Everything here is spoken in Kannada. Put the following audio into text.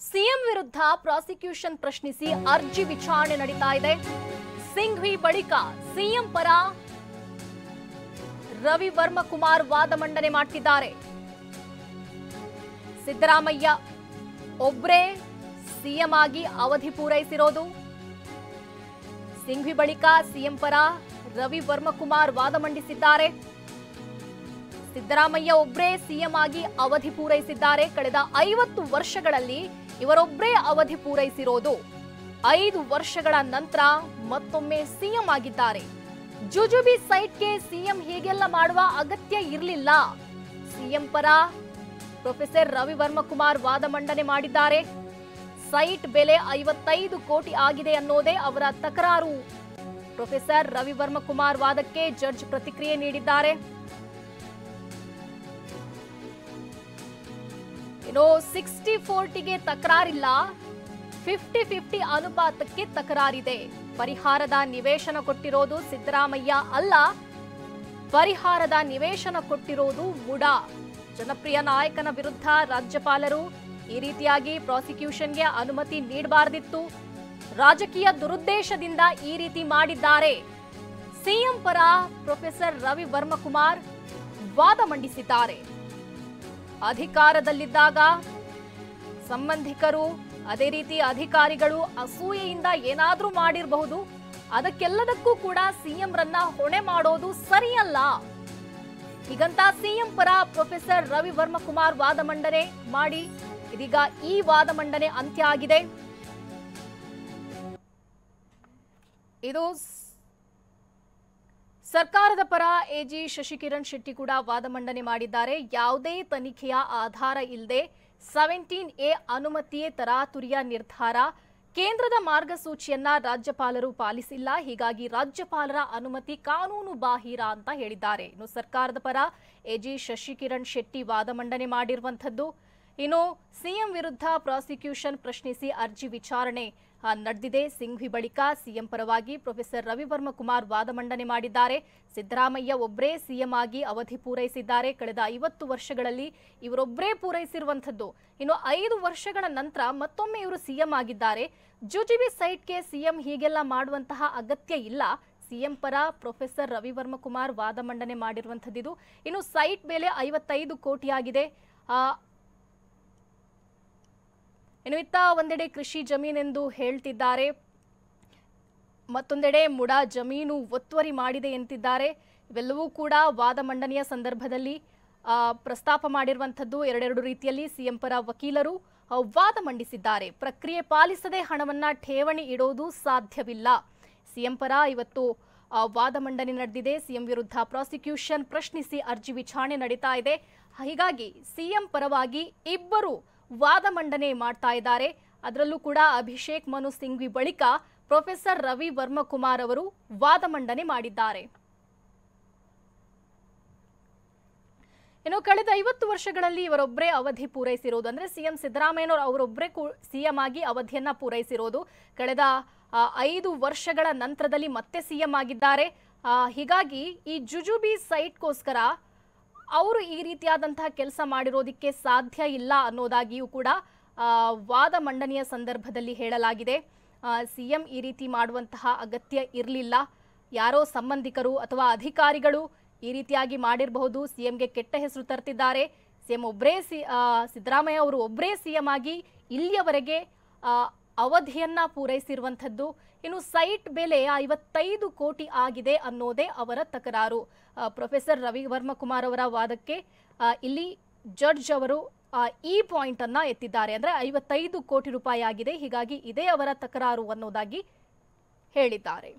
ಸಿಎಂ ವಿರುದ್ಧ ಪ್ರಾಸಿಕ್ಯೂಷನ್ ಪ್ರಶ್ನಿಸಿ ಅರ್ಜಿ ವಿಚಾರಣೆ ನಡೀತಾ ಇದೆ. ಸಿಂಘ್ವಿ ಬಳಿಕ ಸಿಎಂ ಪರ ರವಿ ವರ್ಮ ಕುಮಾರ್ ವಾದ ಮಂಡನೆ ಮಾಡ್ತಿದ್ದಾರೆ. ಸಿದ್ದರಾಮಯ್ಯ ಒಬ್ರೇ ಸಿಎಂ ಆಗಿ ಅವಧಿ ಪೂರೈಸಿರೋದು. ಸಿಂಘ್ವಿ ಬಳಿಕ ಸಿಎಂ ಪರ ರವಿ ವರ್ಮ ಕುಮಾರ್ ವಾದ ಮಂಡಿಸಿದ್ದಾರೆ. ಸಿದ್ದರಾಮಯ್ಯ ಒಬ್ರೇ ಸಿಎಂ ಆಗಿ ಅವಧಿ ಪೂರೈಸಿದ್ದಾರೆ. ಕಳೆದ 50 ವರ್ಷಗಳಲ್ಲಿ ಇವರೊಬ್ಬರೇ ಅವಧಿ ಪೂರೈಸಿರೋದು. 5 ವರ್ಷಗಳ ನಂತರ ಮತ್ತೊಮ್ಮೆ ಸಿಎಂ ಆಗಿದ್ದಾರೆ. ಜುಜುಬಿ ಸೈಟ್ಗೆ ಸಿಎಂ ಹೀಗೆಲ್ಲ ಮಾಡುವ ಅಗತ್ಯ ಇರಲಿಲ್ಲ. ಸಿಎಂ ಪರ ಪ್ರೊಫೆಸರ್ ರವಿ ವರ್ಮ ಕುಮಾರ್ ವಾದ ಮಂಡನೆ ಮಾಡಿದ್ದಾರೆ. ಸೈಟ್ ಬೆಲೆ 55 ಕೋಟಿ ಆಗಿದೆ ಅನ್ನೋದೇ ಅವರ ತಕರಾರು. ಪ್ರೊಫೆಸರ್ ರವಿ ವರ್ಮ ಕುಮಾರ್ ವಾದಕ್ಕೆ ಜಡ್ಜ್ ಪ್ರತಿಕ್ರಿಯೆ ನೀಡಿದ್ದಾರೆ. 60-40ಗೆ ತಕರಾರಿಲ್ಲ, 50-50 ಅನುಪಾತಕ್ಕೆ ತಕರಾರಿದೆ. ಪರಿಹಾರದ ನಿವೇಶನ ಕೊಟ್ಟಿರೋದು ಸಿದ್ದರಾಮಯ್ಯ ಅಲ್ಲ, ಪರಿಹಾರದ ನಿವೇಶನ ಕೊಟ್ಟಿರೋದು ಮುಡಾ. ಜನಪ್ರಿಯ ನಾಯಕನ ವಿರುದ್ಧ ರಾಜ್ಯಪಾಲರು ಈ ರೀತಿಯಾಗಿ ಪ್ರಾಸಿಕ್ಯೂಷನ್ಗೆ ಅನುಮತಿ ನೀಡಬಾರದಿತ್ತು. ರಾಜಕೀಯ ದುರುದ್ದೇಶದಿಂದ ಈ ರೀತಿ ಮಾಡಿದ್ದಾರೆ. ಸಿಎಂ ಪರ ಪ್ರೊಫೆಸರ್ ರವಿ ವರ್ಮ ಕುಮಾರ್ ವಾದ ಮಂಡಿಸಿದ್ದಾರೆ. ಅಧಿಕಾರದಲ್ಲಿದ್ದಾಗ ಸಂಬಂಧಿಕರು ಅದೇ ರೀತಿ ಅಧಿಕಾರಿಗಳು ಅಸೂಯೆಯಿಂದ ಏನಾದ್ರೂ ಮಾಡಿರಬಹುದು. ಅದಕ್ಕೆಲ್ಲದಕ್ಕೂ ಕೂಡ ಸಿಎಂ ರನ್ನ ಹೊಣೆ ಮಾಡೋದು ಸರಿಯಲ್ಲ. ಹೀಗಂತ ಸಿಎಂ ಪರ ಪ್ರೊಫೆಸರ್ ರವಿ ವರ್ಮ ಕುಮಾರ್ ವಾದ ಮಂಡನೆ ಮಾಡಿ ಇದೀಗ ಈ ವಾದ ಮಂಡನೆ ಅಂತ್ಯ ಆಗಿದೆ. ಇದು ಸರ್ಕಾರದ ಪರ ಎಜಿ ಶಶಿಕಿರಣ್ ಶೆಟ್ಟಿ ಕೂಡ ವಾದ ಮಂಡನೆ ಮಾಡಿದ್ದಾರೆ. ಯಾವುದೇ ತನಿಖೆಯ ಆಧಾರ ಇಲ್ಲದೆ 17A ಅನುಮತಿಯೇ ತರಾತುರಿಯ ನಿರ್ಧಾರ. ಕೇಂದ್ರದ ಮಾರ್ಗಸೂಚಿಯನ್ನ ರಾಜ್ಯಪಾಲರು ಪಾಲಿಸಿಲ್ಲ, ಹೀಗಾಗಿ ರಾಜ್ಯಪಾಲರ ಅನುಮತಿ ಕಾನೂನು ಬಾಹಿರ ಅಂತ ಹೇಳಿದ್ದಾರೆ. ಇನ್ನು ಸರ್ಕಾರದ ಪರ ಎಜಿ ಶಶಿಕಿರಣ್ ಶೆಟ್ಟಿ ವಾದ ಮಂಡನೆ ಮಾಡಿರುವಂತದ್ದು. ಇನ್ನು ಸಿಎಂ ವಿರುದ್ಧ ಪ್ರಾಸಿಕ್ಯೂಷನ್ ಪ್ರಶ್ನಿಸಿ ಅರ್ಜಿ ವಿಚಾರಣೆ ನಡೆದಿದೆ. ಸಿಂಘ್ವಿ ಬಳಿಕ ಸಿಎಂ ಪರವಾಗಿ ಪ್ರೊಫೆಸರ್ ರವಿ ವರ್ಮ ಕುಮಾರ್ ವಾದ ಮಂಡನೆ ಮಾಡಿದ್ದಾರೆ. ಸಿದ್ದರಾಮಯ್ಯ ಒಬ್ಬರೇ ಸಿಎಂ ಆಗಿ ಅವಧಿ ಪೂರೈಸಿದ್ದಾರೆ. ಕಳೆದ 50 ವರ್ಷಗಳಲ್ಲಿ ಇವರೊಬ್ಬರೇ ಪೂರೈಸಿರುವಂತದ್ದು. ಇನ್ನು 5 ವರ್ಷಗಳ ನಂತರ ಮತ್ತೊಮ್ಮೆ ಇವರು ಸಿಎಂ ಆಗಿದ್ದಾರೆ. ಜುಜುಬಿ ಸೈಟ್ಗೆ ಸಿಎಂ ಹೀಗೆಲ್ಲ ಮಾಡುವಂತಹ ಅಗತ್ಯ ಇಲ್ಲ. ಸಿಎಂ ಪರ ಪ್ರೊಫೆಸರ್ ರವಿ ವರ್ಮ ಕುಮಾರ್ ವಾದ ಮಂಡನೆ ಮಾಡಿರುವಂತದ್ದು. ಇನ್ನು ಸೈಟ್ ಬೆಲೆ 55 ಕೋಟಿ ಆಗಿದೆ. ಇನ್ನು ಇತ್ತ ಒಂದೆಡೆ ಕೃಷಿ ಜಮೀನೆಂದು ಹೇಳ್ತಿದ್ದಾರೆ, ಮತ್ತೊಂದೆಡೆ ಮುಡಾ ಜಮೀನು ಒತ್ತುವರಿ ಮಾಡಿದೆ ಎಂತಿದ್ದಾರೆ. ಇವೆಲ್ಲವೂ ಕೂಡ ವಾದ ಮಂಡನೆಯ ಸಂದರ್ಭದಲ್ಲಿ ಪ್ರಸ್ತಾಪ ಮಾಡಿರುವಂಥದ್ದು. ಎರಡೆರಡು ರೀತಿಯಲ್ಲಿ ಸಿಎಂ ಪರ ವಕೀಲರು ವಾದ ಮಂಡಿಸಿದ್ದಾರೆ. ಪ್ರಕ್ರಿಯೆ ಪಾಲಿಸದೆ ಹಣವನ್ನ ಠೇವಣಿ ಇಡೋದು ಸಾಧ್ಯವಿಲ್ಲ. ಸಿಎಂ ಪರ ಇವತ್ತು ವಾದ ಮಂಡನೆ ನಡೆದಿದೆ. ಸಿಎಂ ವಿರುದ್ಧ ಪ್ರಾಸಿಕ್ಯೂಷನ್ ಪ್ರಶ್ನಿಸಿ ಅರ್ಜಿ ವಿಚಾರಣೆ ನಡೀತಾ ಇದೆ. ಹೀಗಾಗಿ ಸಿಎಂ ಪರವಾಗಿ ಇಬ್ಬರು ವಾದ ಮಂಡನೆ ಮಾಡ್ತಾ ಇದ್ದಾರೆ. ಅದರಲ್ಲೂ ಕೂಡ ಅಭಿಷೇಕ್ ಮನು ಸಿಂಘ್ವಿ ಬಳಿಕ ಪ್ರೊಫೆಸರ್ ರವಿ ವರ್ಮ ಕುಮಾರ್ ಅವರು ವಾದ ಮಂಡನೆ ಮಾಡಿದ್ದಾರೆ. ಇನ್ನು ಕಳೆದ 50 ವರ್ಷಗಳಲ್ಲಿ ಇವರೊಬ್ಬರೇ ಅವಧಿ ಪೂರೈಸಿರೋದು, ಅಂದ್ರೆ ಸಿಎಂ ಸಿದ್ದರಾಮಯ್ಯನವರು ಅವರೊಬ್ಬರೇ ಸಿಎಂ ಆಗಿ ಅವಧಿಯನ್ನ ಪೂರೈಸಿರೋದು. ಕಳೆದ 5 ವರ್ಷಗಳ ನಂತರದಲ್ಲಿ ಮತ್ತೆ ಸಿಎಂ ಆಗಿದ್ದಾರೆ. ಹೀಗಾಗಿ ಈ ಜುಜುಬಿ ಸೈಟ್ಗೋಸ್ಕರ ಅವರು ಈ ರೀತಿಯಾದಂತಹ ಕೆಲಸ ಮಾಡಿರೋದಕ್ಕೆ ಸಾಧ್ಯ ಇಲ್ಲ ಅನ್ನೋದಾಗಿಯೂ ಕೂಡ ವಾದ ಮಂಡನೆಯ ಸಂದರ್ಭದಲ್ಲಿ ಹೇಳಲಾಗಿದೆ. ಸಿಎಂ ಈ ರೀತಿ ಮಾಡುವಂತಹ ಅಗತ್ಯ ಇರಲಿಲ್ಲ. ಯಾರೋ ಸಂಬಂಧಿಕರು ಅಥವಾ ಅಧಿಕಾರಿಗಳು ಈ ರೀತಿಯಾಗಿ ಮಾಡಿರಬಹುದು. ಸಿಎಂಗೆ ಕೆಟ್ಟ ಹೆಸರು ತರ್ತಿದ್ದಾರೆ. ಸಿಎಂ ಒಬ್ಬರೇ ಸಿದ್ದರಾಮಯ್ಯ ಅವರು ಒಬ್ಬರೇ ಸಿಎಂ ಆಗಿ ಇಲ್ಲಿಯವರೆಗೆ ಅವಧಿಯನ್ನ ಪೂರೈಸಿರುವಂಥದ್ದು. ಇನ್ನು ಸೈಟ್ ಬೆಲೆ 55 ಕೋಟಿ ಆಗಿದೆ ಅನ್ನೋದೇ ಅವರ ತಕರಾರು. ಪ್ರೊಫೆಸರ್ ರವಿ ವರ್ಮ ಕುಮಾರ್ ಅವರ ವಾದಕ್ಕೆ ಇಲ್ಲಿ ಜಡ್ಜ್ ಅವರು ಈ ಪಾಯಿಂಟ್ ಅನ್ನ ಎತ್ತಿದ್ದಾರೆ. ಅಂದ್ರೆ 55 ಕೋಟಿ ರೂಪಾಯಿ ಆಗಿದೆ, ಹೀಗಾಗಿ ಇದೇ ಅವರ ತಕರಾರು ಅನ್ನೋದಾಗಿ ಹೇಳಿದ್ದಾರೆ.